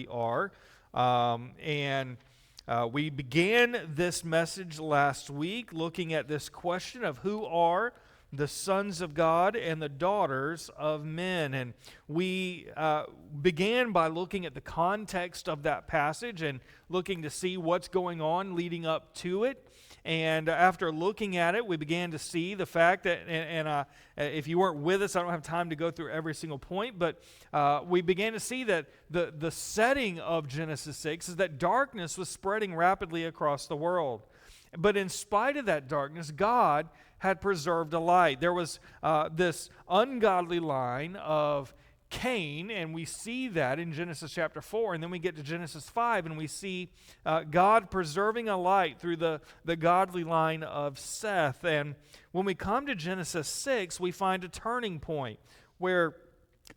are. And we began this message last week looking at this question of who are the sons of God and the daughters of men. And we began by looking at the context of that passage and looking to see what's going on leading up to it. And after looking at it, we began to see the fact that, and if you weren't with us, I don't have time to go through every single point, but we began to see that the setting of Genesis 6 is that darkness was spreading rapidly across the world. But in spite of that darkness, God had preserved a light. There was this ungodly line of Cain, and we see that in Genesis chapter 4, and then we get to Genesis 5, and we see God preserving a light through the godly line of Seth. And when we come to Genesis 6, we find a turning point where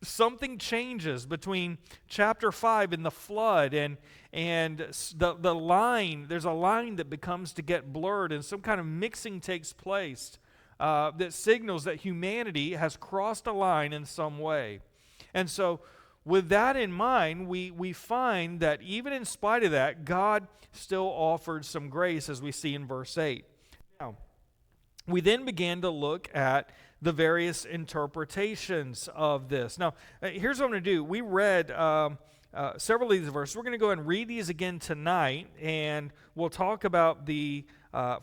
something changes between chapter 5 and the flood, and the line, there's a line that becomes to get blurred, and some kind of mixing takes place that signals that humanity has crossed a line in some way. And so with that in mind, we find that even in spite of that, God still offered some grace, as we see in verse 8. Now, we then began to look at the various interpretations of this. Now, here's what I'm going to do. We read several of these verses. We're going to go ahead and read these again tonight, and we'll talk about the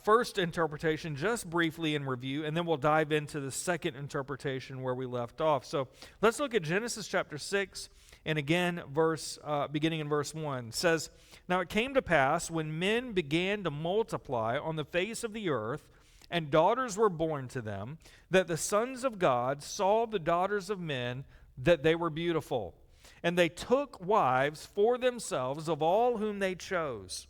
first interpretation just briefly in review, and then we'll dive into the second interpretation where we left off. So let's look at Genesis chapter 6, and again, beginning in verse 1. It says, "Now it came to pass, when men began to multiply on the face of the earth, and daughters were born to them, that the sons of God saw the daughters of men, that they were beautiful. And they took wives for themselves of all whom they chose.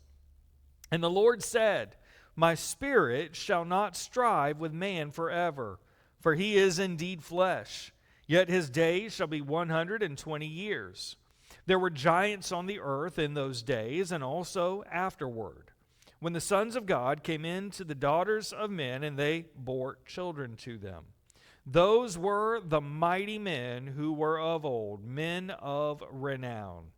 And the Lord said, My spirit shall not strive with man forever, for he is indeed flesh. Yet his days shall be 120 years. There were giants on the earth in those days, and also afterward, when the sons of God came in to the daughters of men, and they bore children to them. Those were the mighty men who were of old, men of renown.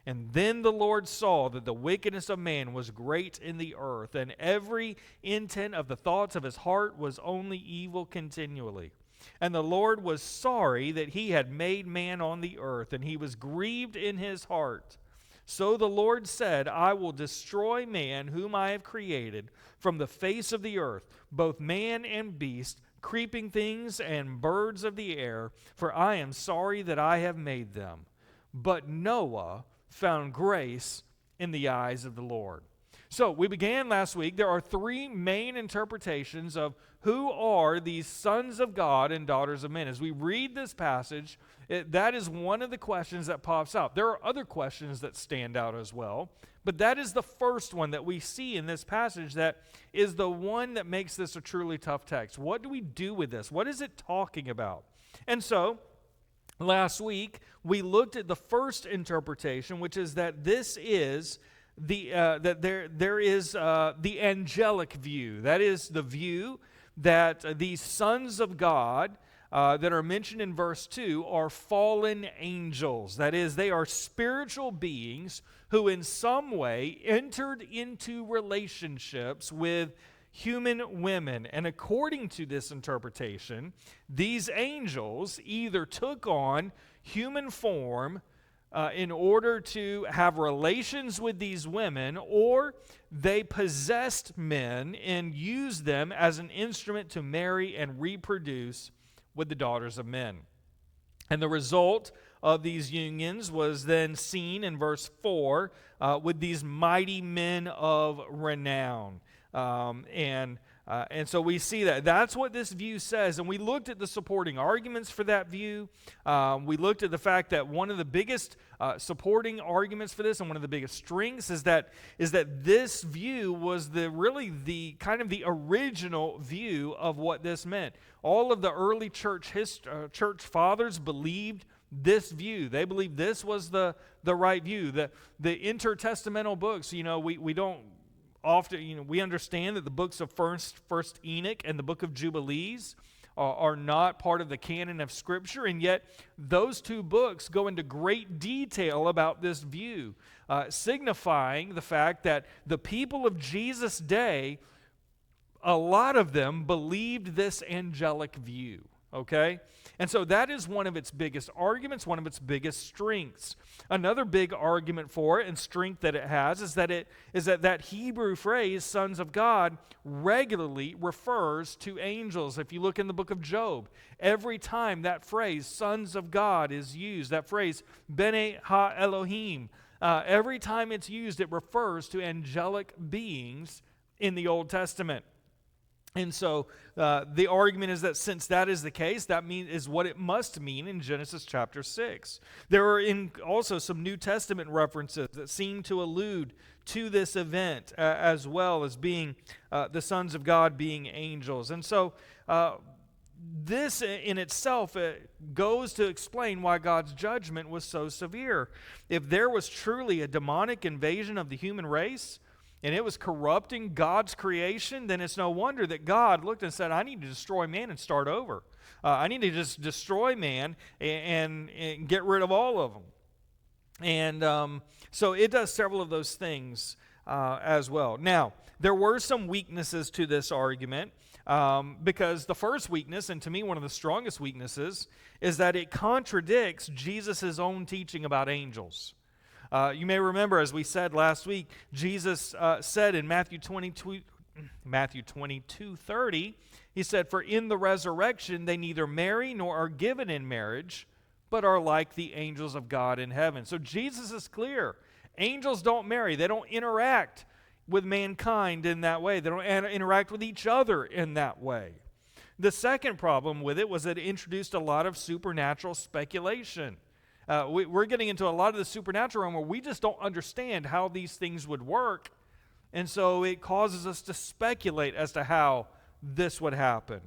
And then the Lord saw that the wickedness of man was great in the earth, and every intent of the thoughts of his heart was only evil continually. And the Lord was sorry that he had made man on the earth, and he was grieved in his heart. So the Lord said, I will destroy man whom I have created from the face of the earth, both man and beast, creeping things and birds of the air, for I am sorry that I have made them. But Noah found grace in the eyes of the Lord." So we began last week. There are three main interpretations of who are these sons of God and daughters of men. As we read this passage, that is one of the questions that pops out. There are other questions that stand out as well, but that is the first one that we see in this passage that is the one that makes this a truly tough text. What do we do with this? What is it talking about? And so last week, we looked at the first interpretation, which is that this is that there is the angelic view. That is the view that these sons of God that are mentioned in verse 2 are fallen angels. That is, they are spiritual beings who in some way entered into relationships with human women. And according to this interpretation, these angels either took on human form in order to have relations with these women, or they possessed men and used them as an instrument to marry and reproduce with the daughters of men. And the result of these unions was then seen in verse 4 with these mighty men of renown. And so we see that. That's what this view says. And we looked at the supporting arguments for that view. We looked at the fact that one of the biggest supporting arguments for this, and one of the biggest strengths, is that this view was really the kind of the original view of what this meant. All of the early church fathers believed this view. They believed this was the right view. The intertestamental books, we don't often, we understand that the books of First Enoch and the book of Jubilees are not part of the canon of Scripture, and yet those two books go into great detail about this view, signifying the fact that the people of Jesus' day, a lot of them believed this angelic view, okay? And so that is one of its biggest arguments, one of its biggest strengths. Another big argument for it and strength that it has is that Hebrew phrase, sons of God, regularly refers to angels. If you look in the book of Job, every time that phrase, sons of God, is used, that phrase, Bene Ha Elohim, every time it's used, it refers to angelic beings in the Old Testament. And so the argument is that since that is the case, that is what it must mean in Genesis chapter 6. There are also some New Testament references that seem to allude to this event as well as being the sons of God being angels. And so this in itself goes to explain why God's judgment was so severe. If there was truly a demonic invasion of the human race, and it was corrupting God's creation, then it's no wonder that God looked and said, I need to destroy man and start over. I need to just destroy man and get rid of all of them. And so it does several of those things as well. Now, there were some weaknesses to this argument because the first weakness, and to me one of the strongest weaknesses, is that it contradicts Jesus' own teaching about angels. You may remember, as we said last week, Jesus said in Matthew 22:30, he said, "For in the resurrection they neither marry nor are given in marriage, but are like the angels of God in heaven." So Jesus is clear. Angels don't marry. They don't interact with mankind in that way. They don't interact with each other in that way. The second problem with it was that it introduced a lot of supernatural speculation. We're getting into a lot of the supernatural realm where we just don't understand how these things would work. And so it causes us to speculate as to how this would happen.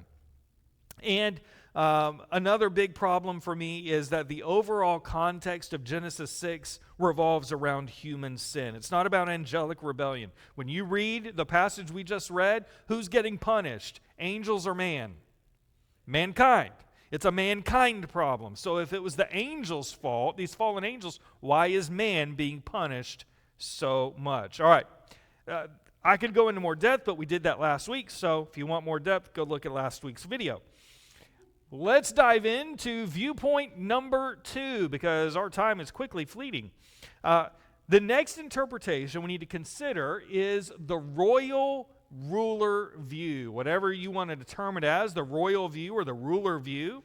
And another big problem for me is that the overall context of Genesis 6 revolves around human sin. It's not about angelic rebellion. When you read the passage we just read, who's getting punished? Angels or man? Mankind. It's a mankind problem. So if it was the angels' fault, these fallen angels, why is man being punished so much? All right. I could go into more depth, but we did that last week. So if you want more depth, go look at last week's video. Let's dive into viewpoint number 2 because our time is quickly fleeting. The next interpretation we need to consider is the royal ruler view, whatever you want to term it as, the royal view or the ruler view.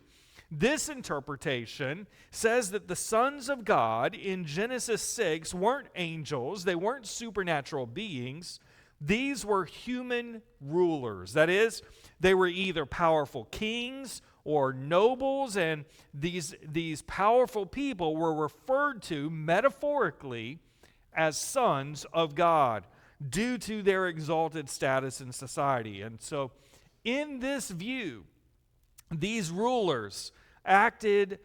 This interpretation says that the sons of God in Genesis 6 weren't angels, they weren't supernatural beings, these were human rulers. That is, they were either powerful kings or nobles, and these powerful people were referred to metaphorically as sons of God, due to their exalted status in society. And so in this view, these rulers acted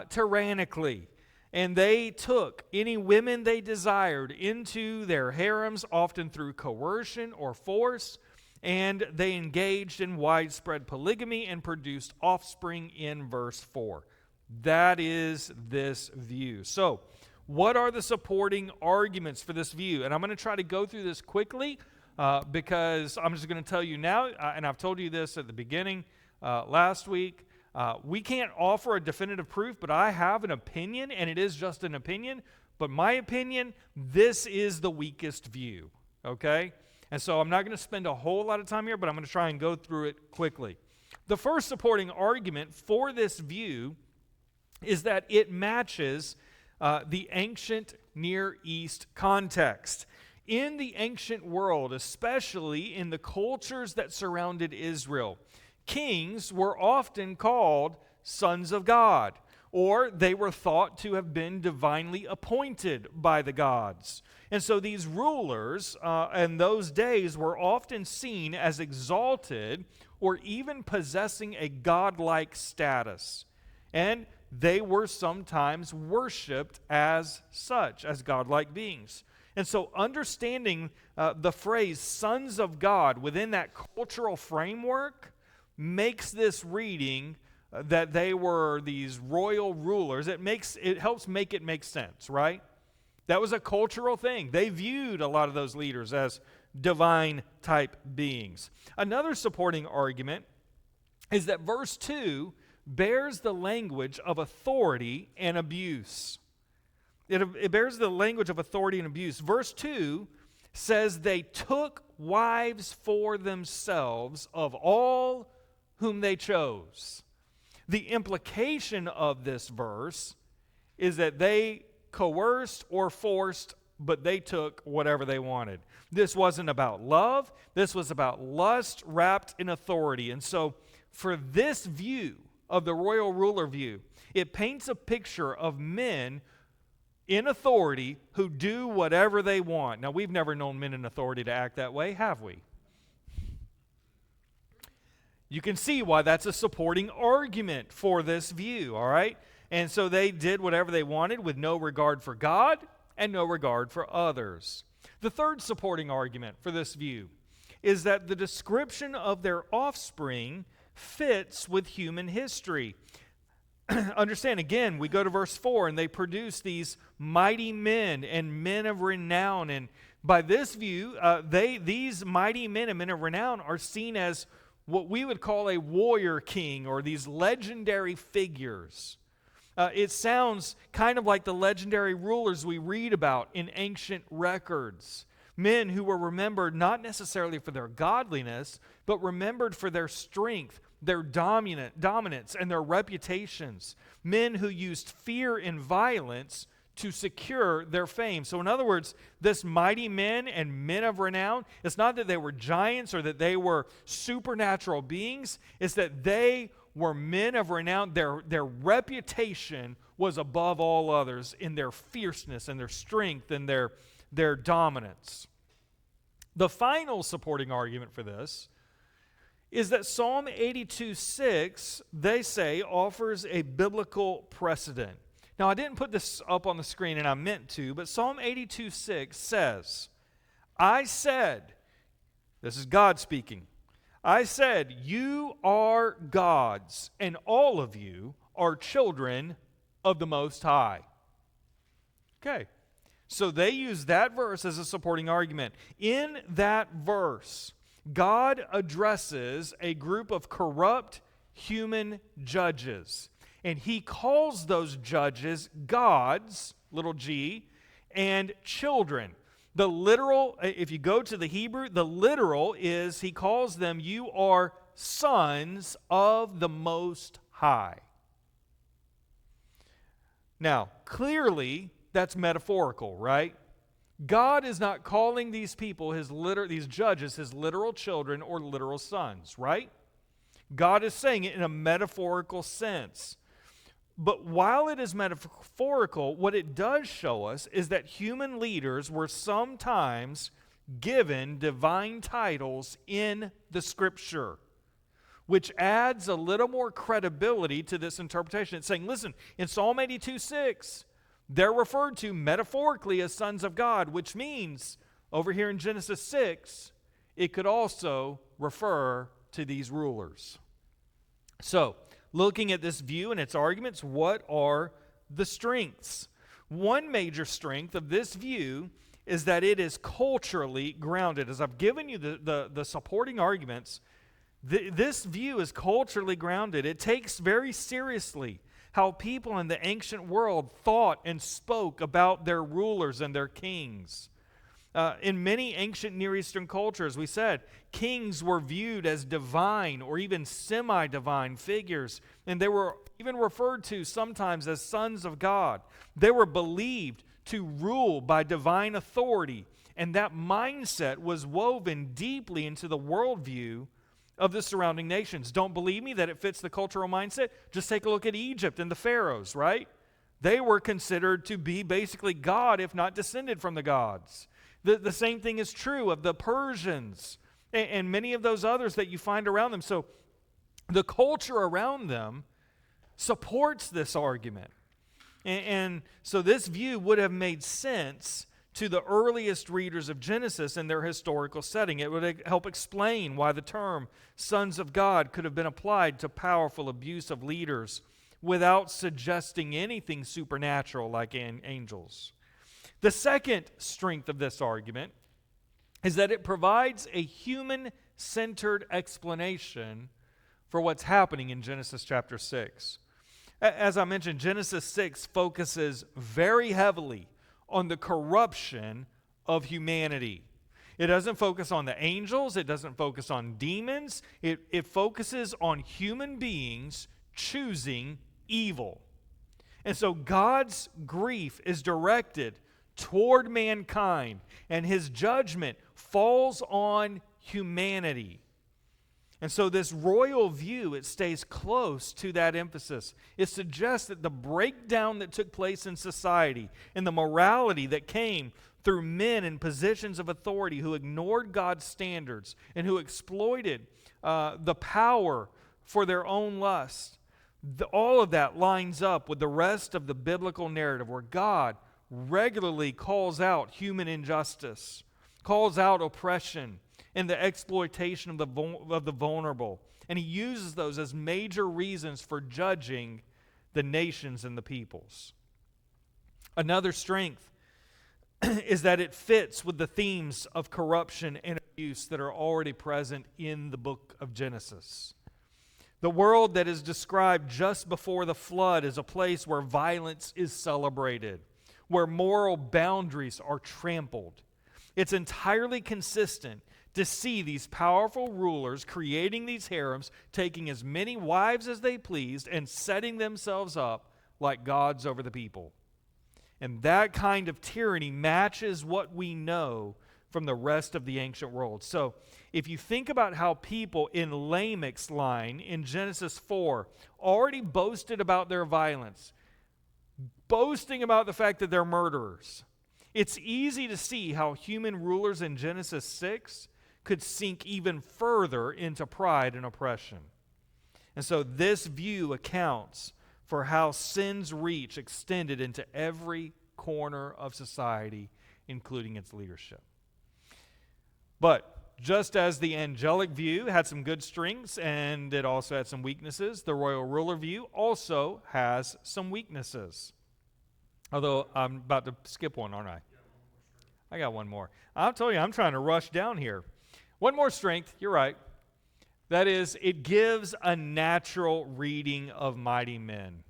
tyrannically, and they took any women they desired into their harems, often through coercion or force, and they engaged in widespread polygamy and produced offspring in verse 4. That is this view. So, what are the supporting arguments for this view? And I'm going to try to go through this quickly because I'm just going to tell you now, and I've told you this at the beginning last week, we can't offer a definitive proof, but I have an opinion, and it is just an opinion. But my opinion, this is the weakest view, okay? And so I'm not going to spend a whole lot of time here, but I'm going to try and go through it quickly. The first supporting argument for this view is that it matches the ancient Near East context. In the ancient world, especially in the cultures that surrounded Israel, kings were often called sons of God, or they were thought to have been divinely appointed by the gods. And so these rulers in those days were often seen as exalted or even possessing a godlike status. And they were sometimes worshipped as such, as godlike beings. And so understanding the phrase sons of God within that cultural framework makes this reading that they were these royal rulers, it helps make it make sense, right? That was a cultural thing. They viewed a lot of those leaders as divine type beings. Another supporting argument is that verse 2 bears the language of authority and abuse. It bears the language of authority and abuse. Verse 2 says they took wives for themselves of all whom they chose. The implication of this verse is that they coerced or forced, but they took whatever they wanted. This wasn't about love. This was about lust wrapped in authority. And so for this view of the royal ruler view, it paints a picture of men in authority who do whatever they want. Now, we've never known men in authority to act that way, have we? You can see why that's a supporting argument for this view, all right? And so they did whatever they wanted with no regard for God and no regard for others. The third supporting argument for this view is that the description of their offspring fits with human history. Understand, again, we go to verse 4, and they produce these mighty men and men of renown. And by this view, these mighty men and men of renown are seen as what we would call a warrior king, or these legendary figures. It sounds kind of like the legendary rulers we read about in ancient records. Men who were remembered not necessarily for their godliness, but remembered for their strength, their dominance, and their reputations. Men who used fear and violence to secure their fame. So in other words, this mighty men and men of renown, it's not that they were giants or that they were supernatural beings. It's that they were men of renown. Their reputation was above all others in their fierceness and their strength and their dominance. The final supporting argument for this is that Psalm 82:6, they say, offers a biblical precedent. Now, I didn't put this up on the screen, and I meant to, but Psalm 82:6 says, I said, this is God speaking, I said, you are gods, and all of you are children of the Most High. Okay, so they use that verse as a supporting argument. In that verse, God addresses a group of corrupt human judges. And he calls those judges gods, little g, and children. The literal, if you go to the Hebrew, the literal is he calls them, you are sons of the Most High. Now, clearly, that's metaphorical, right? God is not calling these people, these judges, his literal children or literal sons, right? God is saying it in a metaphorical sense. But while it is metaphorical, what it does show us is that human leaders were sometimes given divine titles in the Scripture, which adds a little more credibility to this interpretation. It's saying, listen, in Psalm 82:6, they're referred to metaphorically as sons of God, which means over here in Genesis 6, it could also refer to these rulers. So, looking at this view and its arguments, what are the strengths? One major strength of this view is that it is culturally grounded. As I've given you the supporting arguments, this view is culturally grounded. It takes very seriously how people in the ancient world thought and spoke about their rulers and their kings. In many ancient Near Eastern cultures, we said, kings were viewed as divine or even semi-divine figures, and they were even referred to sometimes as sons of God. They were believed to rule by divine authority, and that mindset was woven deeply into the worldview of the surrounding nations. Don't believe me that it fits the cultural mindset? Just take a look at Egypt and the pharaohs, right? They were considered to be basically God, if not descended from the gods. The same thing is true of the Persians and many of those others that you find around them. So the culture around them supports this argument. And so this view would have made sense to the earliest readers of Genesis in their historical setting. It would help explain why the term sons of God could have been applied to powerful, abusive leaders without suggesting anything supernatural like angels. The second strength of this argument is that it provides a human-centered explanation for what's happening in Genesis chapter 6. As I mentioned, Genesis 6 focuses very heavily on the corruption of humanity. It doesn't focus on the angels. It doesn't focus on demons. It focuses on human beings choosing evil. And so God's grief is directed toward mankind, and his judgment falls on humanity. And so this royal view, it stays close to that emphasis. It suggests that the breakdown that took place in society and the morality that came through men in positions of authority who ignored God's standards and who exploited the power for their own lust, all of that lines up with the rest of the biblical narrative where God regularly calls out human injustice, calls out oppression, and the exploitation of the vulnerable. And he uses those as major reasons for judging the nations and the peoples. Another strength is that it fits with the themes of corruption and abuse that are already present in the book of Genesis. The world that is described just before the flood is a place where violence is celebrated, where moral boundaries are trampled. It's entirely consistent to see these powerful rulers creating these harems, taking as many wives as they pleased, and setting themselves up like gods over the people. And that kind of tyranny matches what we know from the rest of the ancient world. So if you think about how people in Lamech's line in Genesis 4 already boasted about their violence, boasting about the fact that they're murderers, it's easy to see how human rulers in Genesis 6 could sink even further into pride and oppression. And so this view accounts for how sin's reach extended into every corner of society, including its leadership. But just as the angelic view had some good strengths and it also had some weaknesses, the royal ruler view also has some weaknesses. Although I'm about to skip one, aren't I? I got one more. I'll tell you, I'm trying to rush down here. One more strength, you're right. That is, it gives a natural reading of mighty men.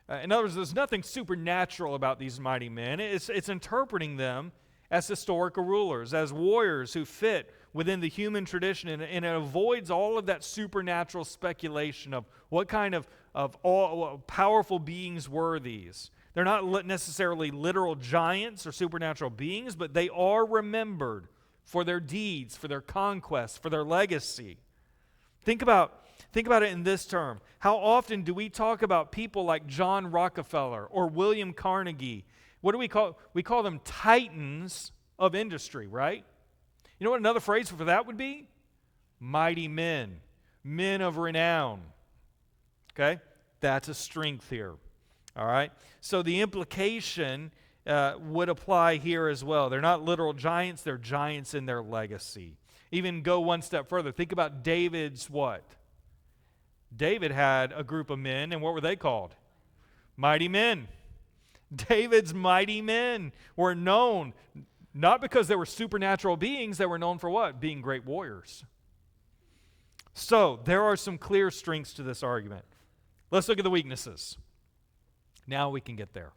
In other words, there's nothing supernatural about these mighty men. It's interpreting them as historical rulers, as warriors who fit within the human tradition, and it avoids all of that supernatural speculation of what kind of all powerful beings were these. They're not necessarily literal giants or supernatural beings, but they are remembered for their deeds, for their conquests, for their legacy. Think about it in this term. How often do we talk about people like John Rockefeller or William Carnegie? What do we call? We call them titans of industry, right? You know what another phrase for that would be? Mighty men, men of renown. Okay? That's a strength here. All right? So the implication would apply here as well. They're not literal giants, they're giants in their legacy. Even go one step further. Think about David's what? David had a group of men, and what were they called? Mighty men. David's mighty men were known not because they were supernatural beings, they were known for what? Being great warriors. So, there are some clear strengths to this argument. Let's look at the weaknesses. Now we can get there.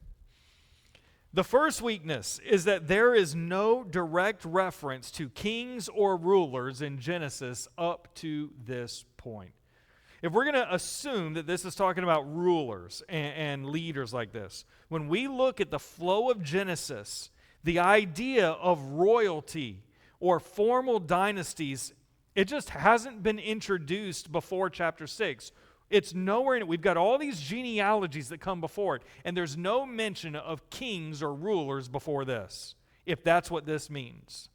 The first weakness is that there is no direct reference to kings or rulers in Genesis up to this point. If we're going to assume that this is talking about rulers and leaders like this, when we look at the flow of Genesis, the idea of royalty or formal dynasties, it just hasn't been introduced before chapter 6. It's nowhere in it. We've got all these genealogies that come before it, and there's no mention of kings or rulers before this, if that's what this means.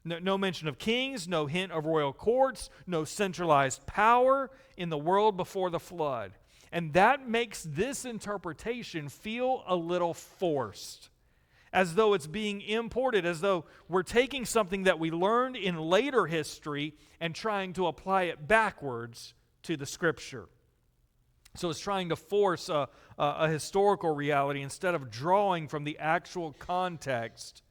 No mention of kings, no hint of royal courts, no centralized power in the world before the flood. And that makes this interpretation feel a little forced, as though it's being imported, as though we're taking something that we learned in later history and trying to apply it backwards to the Scripture. So it's trying to force a historical reality instead of drawing from the actual context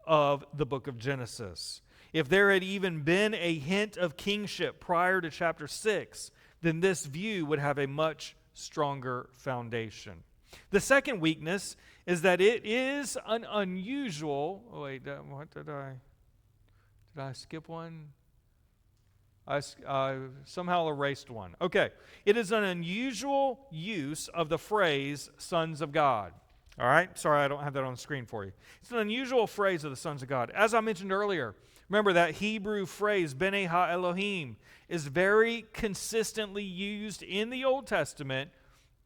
of the book of Genesis. If there had even been a hint of kingship prior to chapter 6, then this view would have a much stronger foundation. The second weakness is that it is an unusual... Oh, wait, what did I skip one? I somehow erased one. Okay. It is an unusual use of the phrase sons of God. All right? Sorry, I don't have that on the screen for you. It's an unusual phrase of the sons of God. As I mentioned earlier, remember that Hebrew phrase, B'nai Ha-Elohim, is very consistently used in the Old Testament,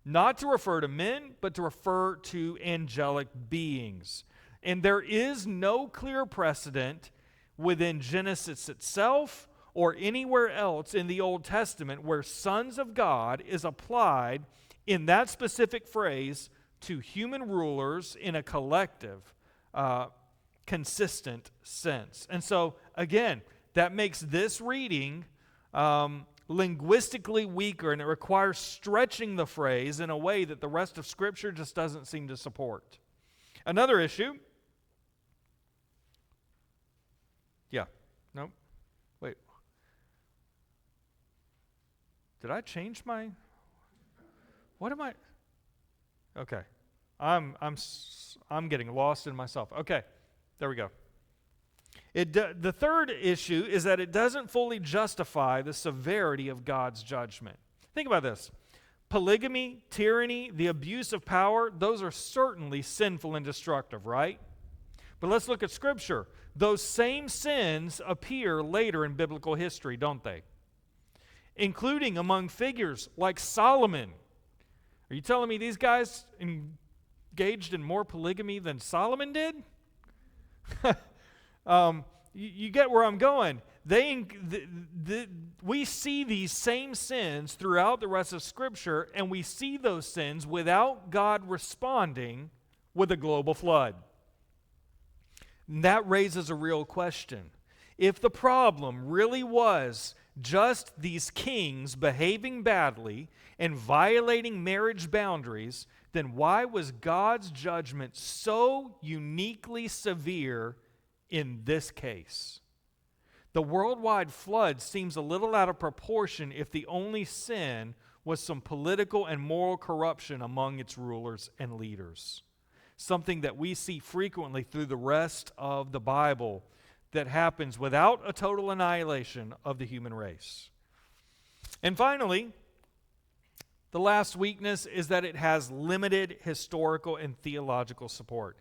not to refer to men, but to refer to angelic beings. And there is no clear precedent within Genesis itself or anywhere else in the Old Testament where sons of God is applied in that specific phrase to human rulers in a collective, consistent sense. And so, again, that makes this reading linguistically weaker, and it requires stretching the phrase in a way that the rest of Scripture just doesn't seem to support. Another issue. Yeah. Nope. Wait. Did I change my... What am I... Okay. I'm getting lost in myself. Okay. There we go. The third issue is that it doesn't fully justify the severity of God's judgment. Think about this. Polygamy, tyranny, the abuse of power, those are certainly sinful and destructive, right? But let's look at Scripture. Those same sins appear later in biblical history, don't they? Including among figures like Solomon. Are you telling me these guys engaged in more polygamy than Solomon did? You get where I'm going. We see these same sins throughout the rest of Scripture, and we see those sins without God responding with a global flood. And that raises a real question. If the problem really was just these kings behaving badly and violating marriage boundaries, then why was God's judgment so uniquely severe in this case? The worldwide flood seems a little out of proportion if the only sin was some political and moral corruption among its rulers and leaders. Something that we see frequently through the rest of the Bible that happens without a total annihilation of the human race. And finally, the last weakness is that it has limited historical and theological support.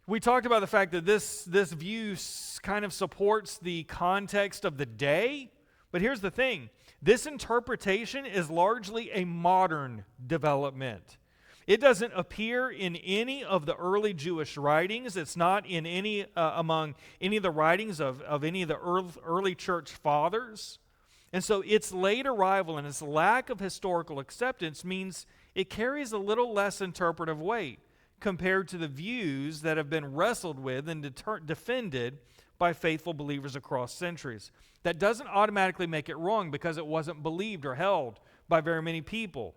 We talked about the fact that this view kind of supports the context of the day, but here's the thing. This interpretation is largely a modern development. It doesn't appear in any of the early Jewish writings. It's not in any among any of the writings of any of the early church fathers. And so its late arrival and its lack of historical acceptance means it carries a little less interpretive weight compared to the views that have been wrestled with and defended by faithful believers across centuries. That doesn't automatically make it wrong because it wasn't believed or held by very many people.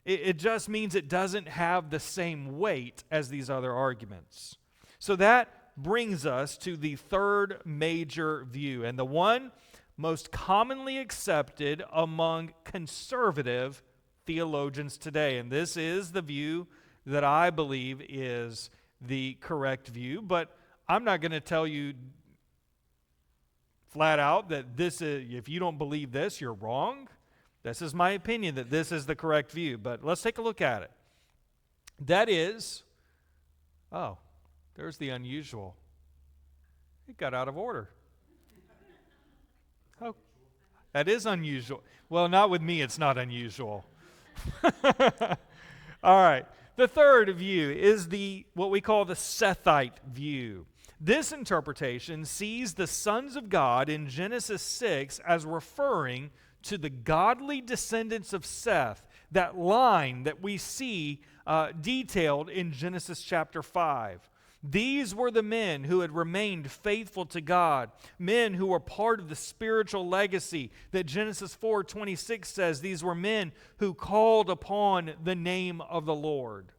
It just means it doesn't have the same weight as these other arguments. So that brings us to the third major view, and the one most commonly accepted among conservative theologians today. And this is the view that I believe is the correct view, but I'm not going to tell you flat out that this is, if you don't believe this, you're wrong. This is my opinion that this is the correct view, but let's take a look at it. That is, there's the unusual. It got out of order. Oh, that is unusual. Well, not with me, it's not unusual. All right. The third view is what we call the Sethite view. This interpretation sees the sons of God in Genesis 6 as referring to the godly descendants of Seth that line that we see detailed in Genesis chapter 5. These were the men who had remained faithful to God, men who were part of the spiritual legacy that Genesis 4:26 says these were men who called upon the name of the Lord.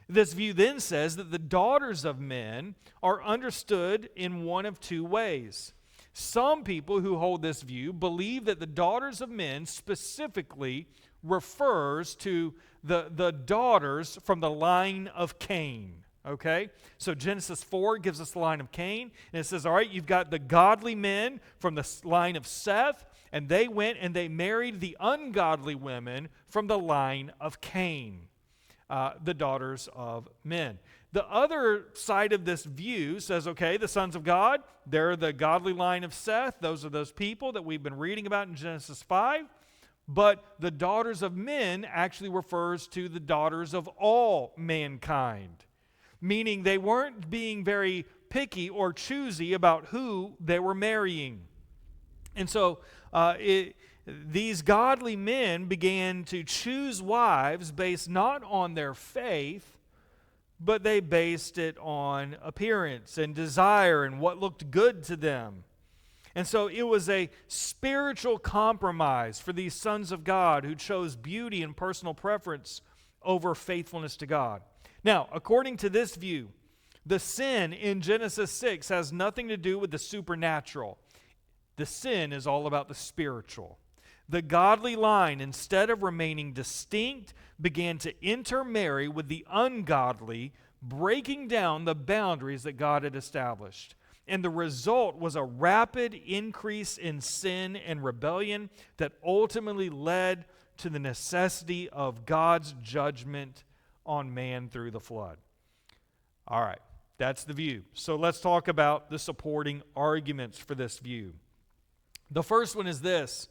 This view then says that the daughters of men are understood in one of two ways. Some people who hold this view believe that the daughters of men specifically refers to the daughters from the line of Cain. Okay? So Genesis 4 gives us the line of Cain, and it says, all right, you've got the godly men from the line of Seth, and they went and they married the ungodly women from the line of Cain, the daughters of men. The other side of this view says, okay, the sons of God, they're the godly line of Seth. Those are those people that we've been reading about in Genesis 5. But the daughters of men actually refers to the daughters of all mankind, meaning they weren't being very picky or choosy about who they were marrying. And so these godly men began to choose wives based not on their faith, but they based it on appearance and desire and what looked good to them. And so it was a spiritual compromise for these sons of God who chose beauty and personal preference over faithfulness to God. Now, according to this view, the sin in Genesis 6 has nothing to do with the supernatural. The sin is all about the spiritual. The godly line, instead of remaining distinct, began to intermarry with the ungodly, breaking down the boundaries that God had established. And the result was a rapid increase in sin and rebellion that ultimately led to the necessity of God's judgment on man through the flood. All right, that's the view. So let's talk about the supporting arguments for this view. The first one is this.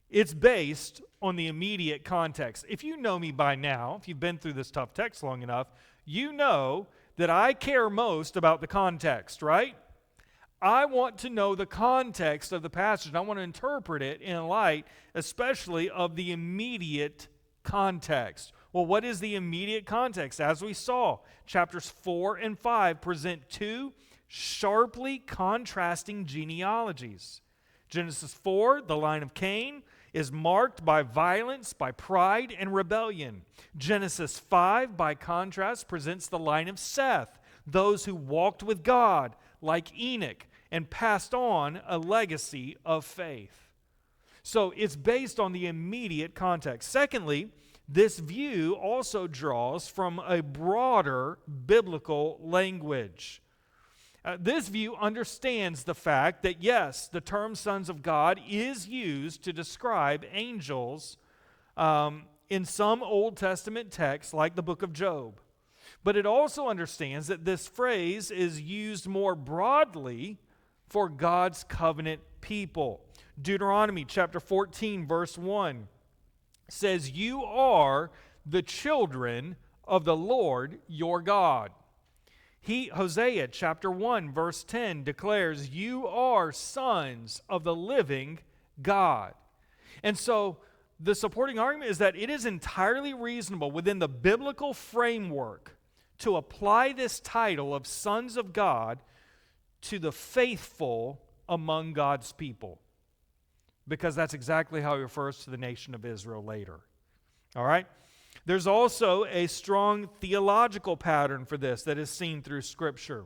It's based on the immediate context. If you know me by now, if you've been through this tough text long enough, you know that I care most about the context, right? I want to know the context of the passage. I want to interpret it in light, especially of the immediate context. Well, what is the immediate context? As we saw, chapters 4 and 5 present two sharply contrasting genealogies. Genesis 4, the line of Cain, is marked by violence, by pride, and rebellion. Genesis 5, by contrast, presents the line of Seth, those who walked with God, like Enoch, and passed on a legacy of faith. So it's based on the immediate context. Secondly, this view also draws from a broader biblical language. This view understands the fact that, yes, the term sons of God is used to describe angels in some Old Testament texts, like the book of Job. But it also understands that this phrase is used more broadly for God's covenant people. Deuteronomy chapter 14, verse 1 says, "You are the children of the Lord your God." Hosea chapter 1, verse 10 declares, "You are sons of the living God." And so the supporting argument is that it is entirely reasonable within the biblical framework to apply this title of sons of God to the faithful among God's people, because that's exactly how he refers to the nation of Israel later. All right? There's also a strong theological pattern for this that is seen through Scripture.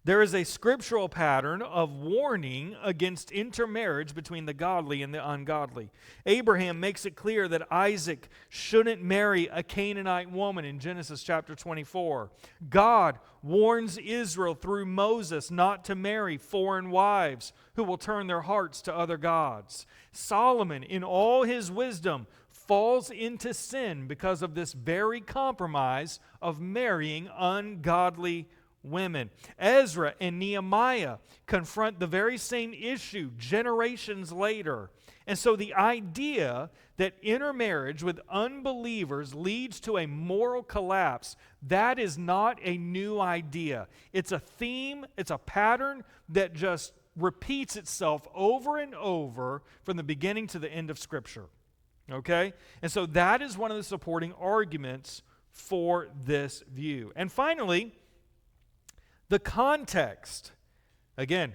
There is a scriptural pattern of warning against intermarriage between the godly and the ungodly. Abraham makes it clear that Isaac shouldn't marry a Canaanite woman in Genesis chapter 24. God warns Israel through Moses not to marry foreign wives who will turn their hearts to other gods. Solomon, in all his wisdom, falls into sin because of this very compromise of marrying ungodly women. Ezra and Nehemiah confront the very same issue generations later. And so the idea that intermarriage with unbelievers leads to a moral collapse, that is not a new idea. It's a theme, it's a pattern that just repeats itself over and over from the beginning to the end of Scripture. Okay? And so that is one of the supporting arguments for this view. And finally, the context. Again,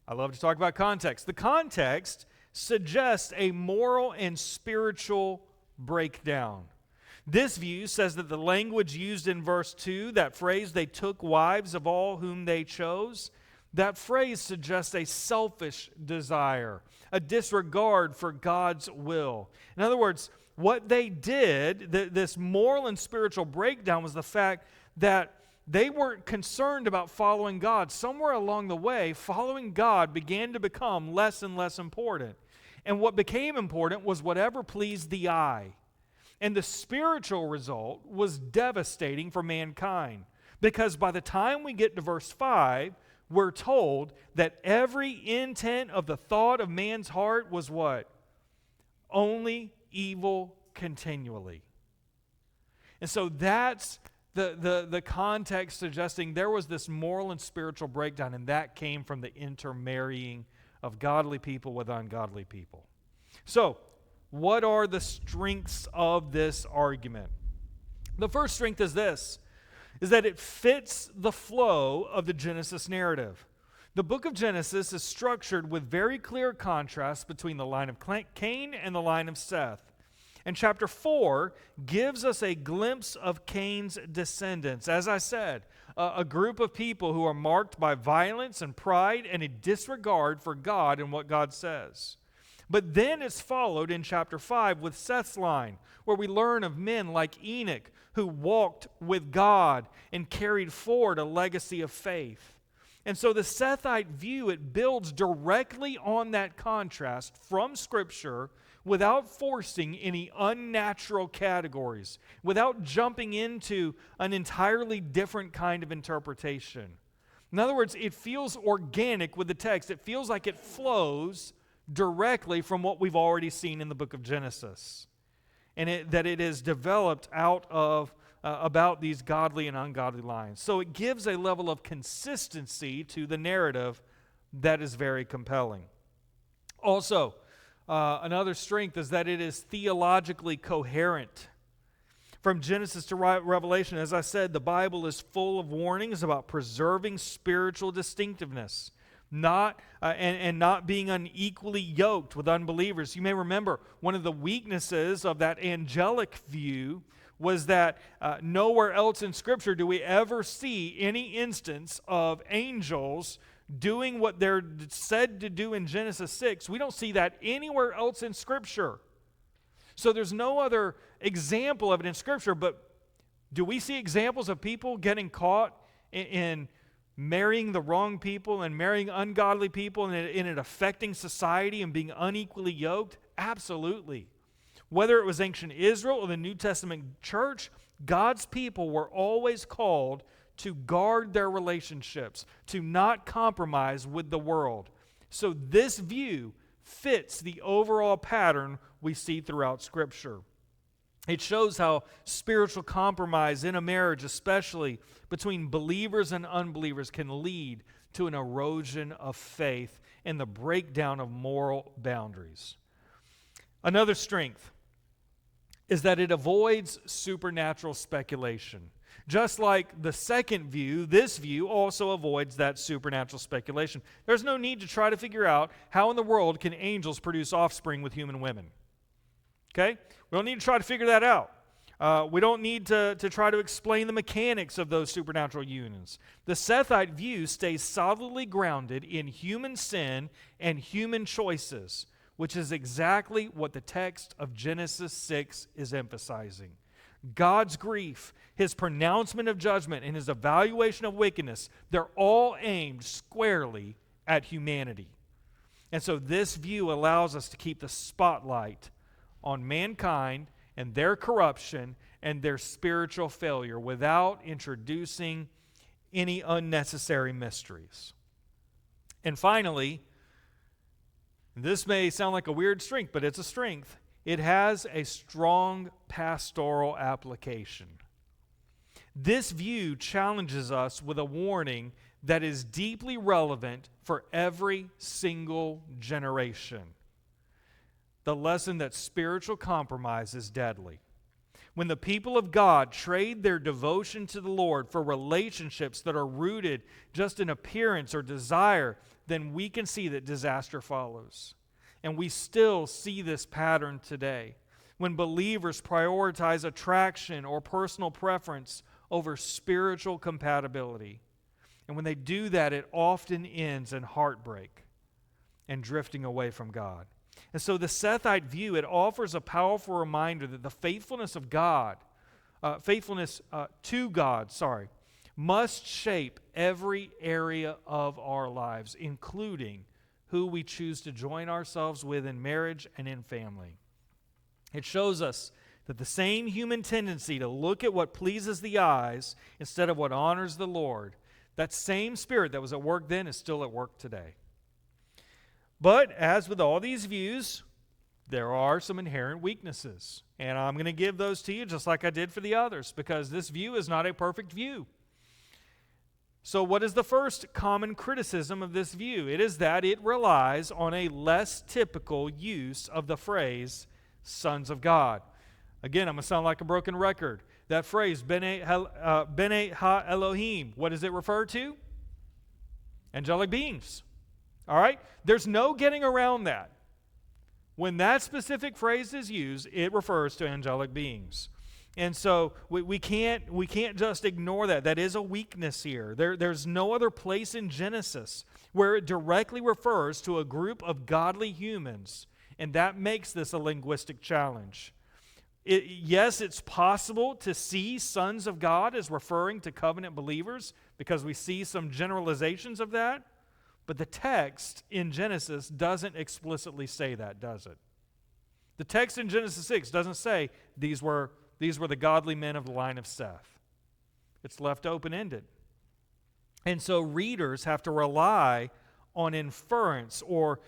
I love to talk about context. The context suggests a moral and spiritual breakdown. This view says that the language used in verse 2, that phrase, they took wives of all whom they chose, that phrase suggests a selfish desire, a disregard for God's will. In other words, what they did, this moral and spiritual breakdown, was the fact that they weren't concerned about following God. Somewhere along the way, following God began to become less and less important. And what became important was whatever pleased the eye. And the spiritual result was devastating for mankind. Because by the time we get to verse 5, we're told that every intent of the thought of man's heart was what? Only evil continually. And so that's the context suggesting there was this moral and spiritual breakdown, and that came from the intermarrying of godly people with ungodly people. So, what are the strengths of this argument? The first strength is this, is that it fits the flow of the Genesis narrative. The book of Genesis is structured with very clear contrast between the line of Cain and the line of Seth. And chapter 4 gives us a glimpse of Cain's descendants. As I said, a group of people who are marked by violence and pride and a disregard for God and what God says. But then it's followed in chapter 5 with Seth's line, where we learn of men like Enoch who walked with God and carried forward a legacy of faith. And so the Sethite view, it builds directly on that contrast from Scripture without forcing any unnatural categories, without jumping into an entirely different kind of interpretation. In other words, it feels organic with the text. It feels like it flows directly from what we've already seen in the book of Genesis. And that it is developed out of about these godly and ungodly lines. So it gives a level of consistency to the narrative that is very compelling. Also, another strength is that it is theologically coherent. From Genesis to Revelation, as I said, the Bible is full of warnings about preserving spiritual distinctiveness, not being unequally yoked with unbelievers. You may remember one of the weaknesses of that angelic view was that nowhere else in Scripture do we ever see any instance of angels doing what they're said to do in Genesis 6. We don't see that anywhere else in Scripture. So there's no other example of it in Scripture, but do we see examples of people getting caught in marrying the wrong people and marrying ungodly people and it affecting society and being unequally yoked? Absolutely. Whether it was ancient Israel or the New Testament church, God's people were always called to guard their relationships, to not compromise with the world. So this view fits the overall pattern we see throughout Scripture. It shows how spiritual compromise in a marriage, especially between believers and unbelievers, can lead to an erosion of faith and the breakdown of moral boundaries. Another strength is that it avoids supernatural speculation. Just like the second view, this view also avoids that supernatural speculation. There's no need to try to figure out how in the world can angels produce offspring with human women. Okay? We don't need to try to figure that out. We don't need to try to explain the mechanics of those supernatural unions. The Sethite view stays solidly grounded in human sin and human choices, which is exactly what the text of Genesis 6 is emphasizing. God's grief, His pronouncement of judgment, and His evaluation of wickedness, they're all aimed squarely at humanity. And so this view allows us to keep the spotlight on mankind and their corruption and their spiritual failure without introducing any unnecessary mysteries. And finally, this may sound like a weird strength, but it's a strength. It has a strong pastoral application. This view challenges us with a warning that is deeply relevant for every single generation. the lesson that spiritual compromise is deadly. When the people of God trade their devotion to the Lord for relationships that are rooted just in appearance or desire, then we can see that disaster follows. And we still see this pattern today. When believers prioritize attraction or personal preference over spiritual compatibility. And when they do that, it often ends in heartbreak and drifting away from God. And so the Sethite view, it offers a powerful reminder that the faithfulness of God, to God, must shape every area of our lives, including who we choose to join ourselves with in marriage and in family. It shows us that the same human tendency to look at what pleases the eyes instead of what honors the Lord, that same spirit that was at work then is still at work today. But as with all these views, there are some inherent weaknesses. And I'm going to give those to you just like I did for the others, because this view is not a perfect view. So what is the first common criticism of this view? It is that it relies on a less typical use of the phrase, sons of God. Again, I'm going to sound like a broken record. That phrase, B'nai Ha Elohim, what does it refer to? Angelic beings. All right? There's no getting around that. When that specific phrase is used, it refers to angelic beings. And so we can't just ignore that. That is a weakness here. There's no other place in Genesis where it directly refers to a group of godly humans, and that makes this a linguistic challenge. Yes, it's possible to see sons of God as referring to covenant believers because we see some generalizations of that, but the text in Genesis doesn't explicitly say that, does it? The text in Genesis 6 doesn't say these were the godly men of the line of Seth. It's left open-ended. And so readers have to rely on inference, or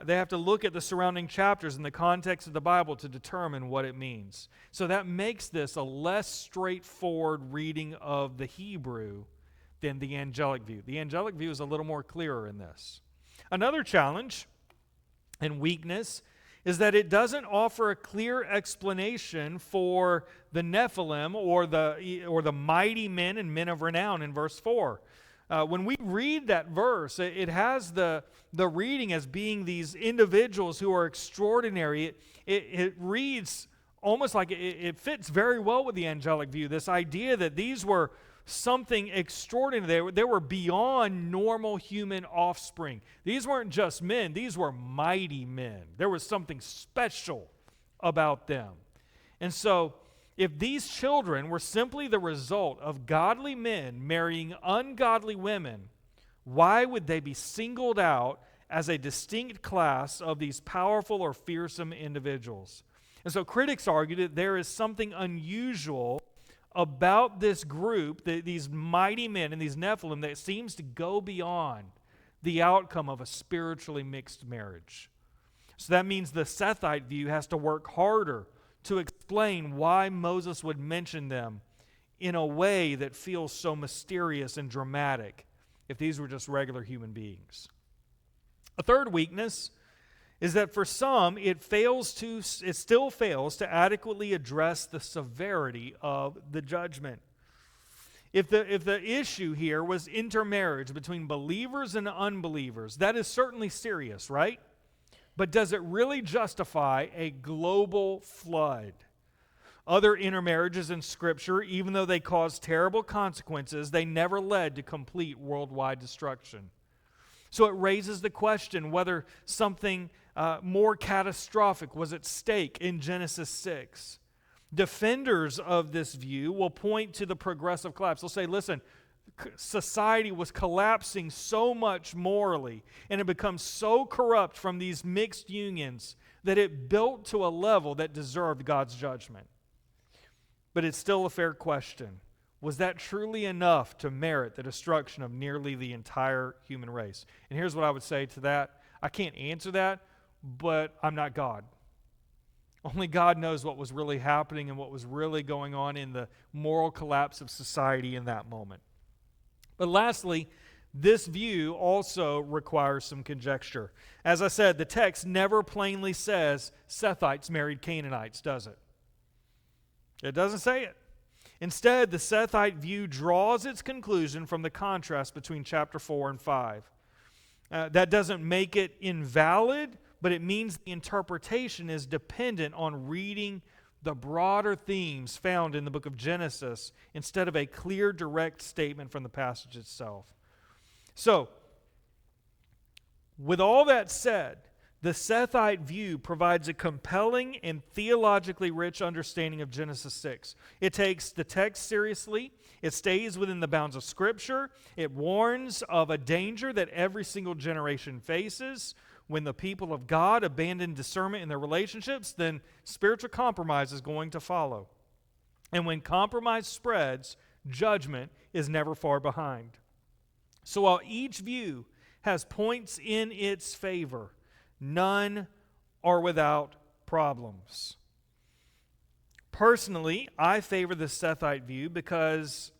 they have to look at the surrounding chapters in the context of the Bible to determine what it means. So that makes this a less straightforward reading of the Hebrew than the angelic view. The angelic view is a little more clearer in this. Another challenge and weakness is that it doesn't offer a clear explanation for the Nephilim or the mighty men and men of renown in verse 4. When we read that verse, it has the reading as being these individuals who are extraordinary. It reads almost like it fits very well with the angelic view, this idea that these were something extraordinary. They were beyond normal human offspring. These weren't just men. These were mighty men. There was something special about them. And so, if these children were simply the result of godly men marrying ungodly women, why would they be singled out as a distinct class of these powerful or fearsome individuals? And so critics argue that there is something unusual about this group, these mighty men and these Nephilim, that seems to go beyond the outcome of a spiritually mixed marriage. So that means the Sethite view has to work harder to explain why Moses would mention them in a way that feels so mysterious and dramatic if these were just regular human beings. A third weakness is that for some, it still fails to adequately address the severity of the judgment. If the issue here was intermarriage between believers and unbelievers, that is certainly serious, right? But does it really justify a global flood? Other intermarriages in Scripture, even though they caused terrible consequences, they never led to complete worldwide destruction. So it raises the question whether something more catastrophic was at stake in Genesis 6. Defenders of this view will point to the progressive collapse. They'll say, listen, society was collapsing so much morally, and it becomes so corrupt from these mixed unions that it built to a level that deserved God's judgment. But it's still a fair question. Was that truly enough to merit the destruction of nearly the entire human race? And here's what I would say to that. I can't answer that, but I'm not God. Only God knows what was really happening and what was really going on in the moral collapse of society in that moment. But lastly, this view also requires some conjecture. As I said, the text never plainly says Sethites married Canaanites, does it? It doesn't say it. Instead, the Sethite view draws its conclusion from the contrast between chapter 4 and 5. That doesn't make it invalid, but it means the interpretation is dependent on reading the broader themes found in the book of Genesis instead of a clear, direct statement from the passage itself. So, with all that said, the Sethite view provides a compelling and theologically rich understanding of Genesis 6. It takes the text seriously. It stays within the bounds of Scripture. It warns of a danger that every single generation faces. When the people of God abandon discernment in their relationships, then spiritual compromise is going to follow. And when compromise spreads, judgment is never far behind. So while each view has points in its favor, none are without problems. Personally, I favor the Sethite view because,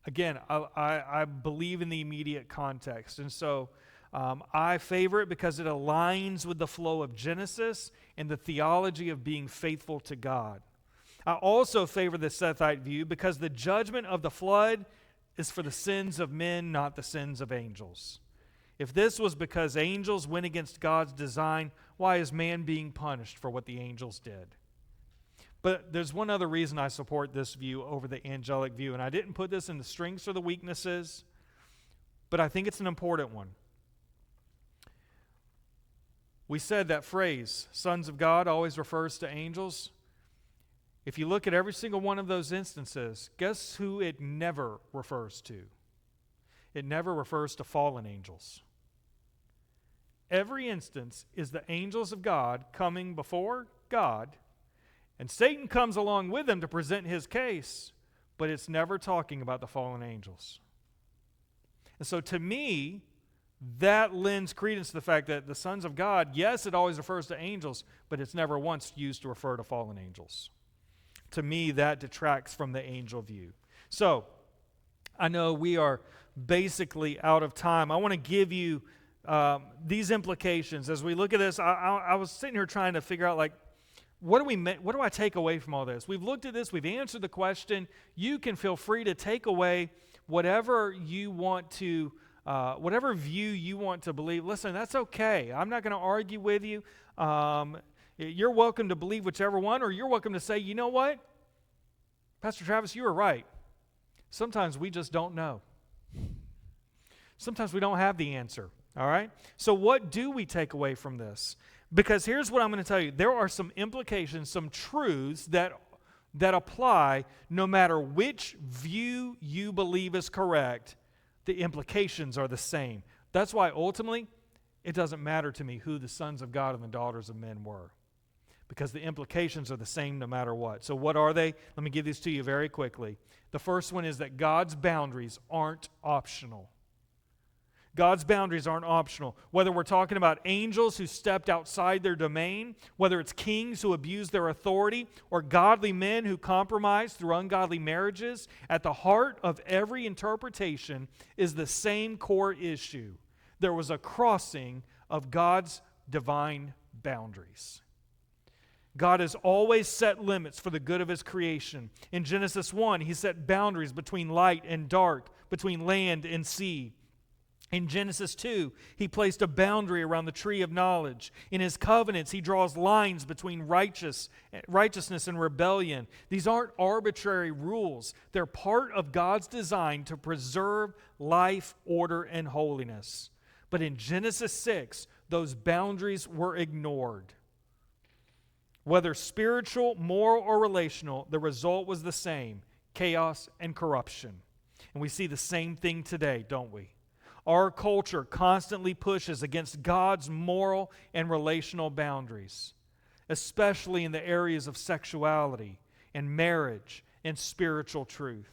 again, I believe in the immediate context. And so I favor it because it aligns with the flow of Genesis and the theology of being faithful to God. I also favor the Sethite view because the judgment of the flood is for the sins of men, not the sins of angels. If this was because angels went against God's design, why is man being punished for what the angels did? But there's one other reason I support this view over the angelic view, and I didn't put this in the strengths or the weaknesses, but I think it's an important one. We said that phrase, sons of God, always refers to angels. If you look at every single one of those instances, guess who it never refers to? It never refers to fallen angels. Every instance is the angels of God coming before God, and Satan comes along with them to present his case, but it's never talking about the fallen angels. And so to me, that lends credence to the fact that the sons of God, yes, it always refers to angels, but it's never once used to refer to fallen angels. To me, that detracts from the angel view. So, I know we are basically out of time. I want to give you these implications. As we look at this, I was sitting here trying to figure out, like, what do I take away from all this? We've looked at this. We've answered the question. You can feel free to take away whatever you want to, whatever view you want to believe. Listen, that's okay. I'm not going to argue with you. You're welcome to believe whichever one, or you're welcome to say, you know what? Pastor Travis, you were right. Sometimes we just don't know. Sometimes we don't have the answer, all right? So what do we take away from this? Because here's what I'm going to tell you. There are some implications, some truths that apply no matter which view you believe is correct. The implications are the same. That's why ultimately it doesn't matter to me who the sons of God and the daughters of men were, because the implications are the same no matter what. So what are they? Let me give these to you very quickly. The first one is that God's boundaries aren't optional. God's boundaries aren't optional. Whether we're talking about angels who stepped outside their domain, whether it's kings who abuse their authority, or godly men who compromise through ungodly marriages, at the heart of every interpretation is the same core issue. There was a crossing of God's divine boundaries. God has always set limits for the good of His creation. In Genesis 1, He set boundaries between light and dark, between land and sea. In Genesis 2, He placed a boundary around the tree of knowledge. In His covenants, He draws lines between righteousness and rebellion. These aren't arbitrary rules. They're part of God's design to preserve life, order, and holiness. But in Genesis 6, those boundaries were ignored. Whether spiritual, moral, or relational, the result was the same: chaos and corruption. And we see the same thing today, don't we? Our culture constantly pushes against God's moral and relational boundaries, especially in the areas of sexuality and marriage and spiritual truth.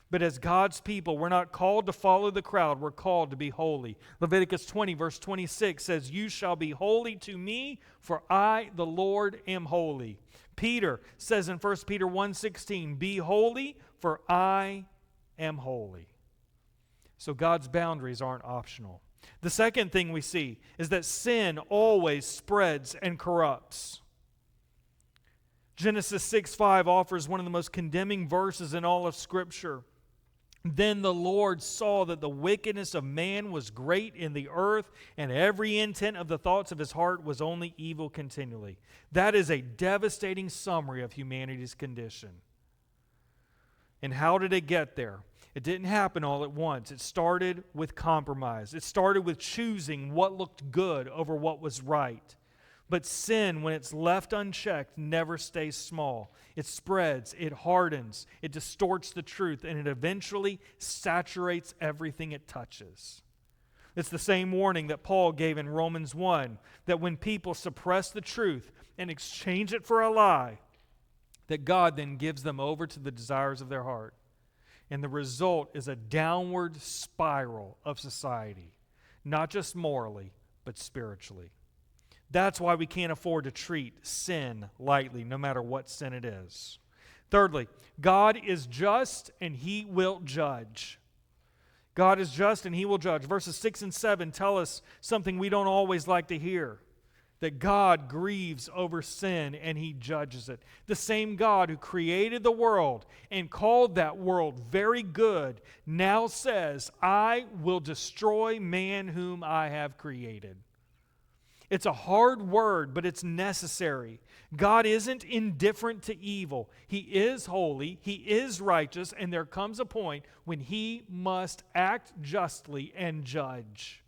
But as God's people, we're not called to follow the crowd. We're called to be holy. Leviticus 20, verse 26 says, "You shall be holy to me, for I, the Lord, am holy." Peter says in 1 Peter 1:16, "Be holy, for I am holy." So God's boundaries aren't optional. The second thing we see is that sin always spreads and corrupts. Genesis 6:5 offers one of the most condemning verses in all of Scripture. Then the Lord saw that the wickedness of man was great in the earth, and every intent of the thoughts of his heart was only evil continually. That is a devastating summary of humanity's condition. And how did it get there? It didn't happen all at once. It started with compromise. It started with choosing what looked good over what was right. But sin, when it's left unchecked, never stays small. It spreads, it hardens, it distorts the truth, and it eventually saturates everything it touches. It's the same warning that Paul gave in Romans 1, that when people suppress the truth and exchange it for a lie, that God then gives them over to the desires of their heart. And the result is a downward spiral of society, not just morally, but spiritually. That's why we can't afford to treat sin lightly, no matter what sin it is. Thirdly, God is just and He will judge. God is just and He will judge. Verses 6 and 7 tell us something we don't always like to hear, that God grieves over sin and He judges it. The same God who created the world and called that world very good now says, I will destroy man whom I have created. It's a hard word, but it's necessary. God isn't indifferent to evil. He is holy, He is righteous, and there comes a point when He must act justly and judge.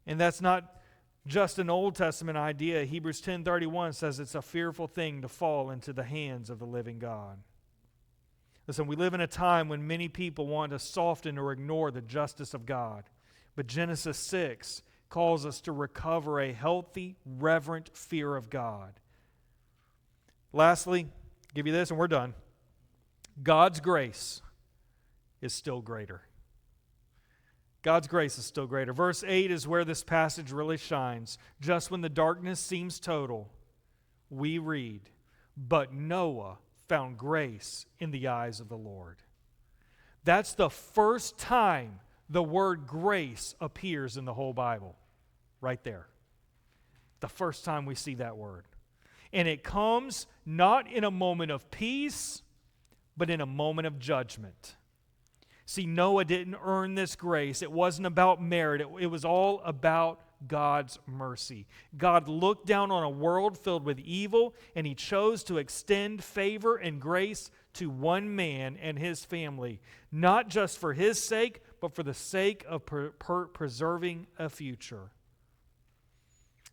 And that's not just an Old Testament idea. Hebrews 10:31 says it's a fearful thing to fall into the hands of the living God. Listen, we live in a time when many people want to soften or ignore the justice of God. But Genesis 6 calls us to recover a healthy, reverent fear of God. Lastly, I'll give you this and we're done. God's grace is still greater. God's grace is still greater. Verse 8 is where this passage really shines. Just when the darkness seems total, we read, but Noah found grace in the eyes of the Lord. That's the first time the word grace appears in the whole Bible. Right there. The first time we see that word. And it comes not in a moment of peace, but in a moment of judgment. See, Noah didn't earn this grace. It wasn't about merit. It was all about God's mercy. God looked down on a world filled with evil, and He chose to extend favor and grace to one man and his family, not just for his sake, but for the sake of preserving a future.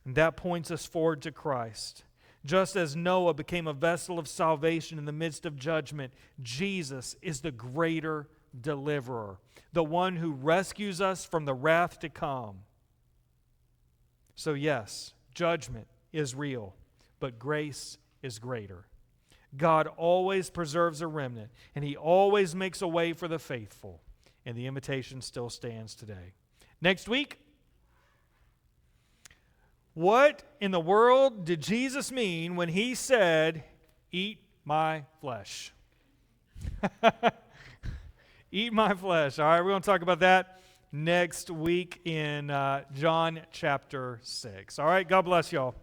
And that points us forward to Christ. Just as Noah became a vessel of salvation in the midst of judgment, Jesus is the greater deliverer, the one who rescues us from the wrath to come. So yes, judgment is real, but grace is greater. God always preserves a remnant, and He always makes a way for the faithful, and the invitation still stands today. Next week, what in the world did Jesus mean when He said, eat my flesh? Eat my flesh. All right, we're going to talk about that next week in John chapter 6. All right, God bless y'all.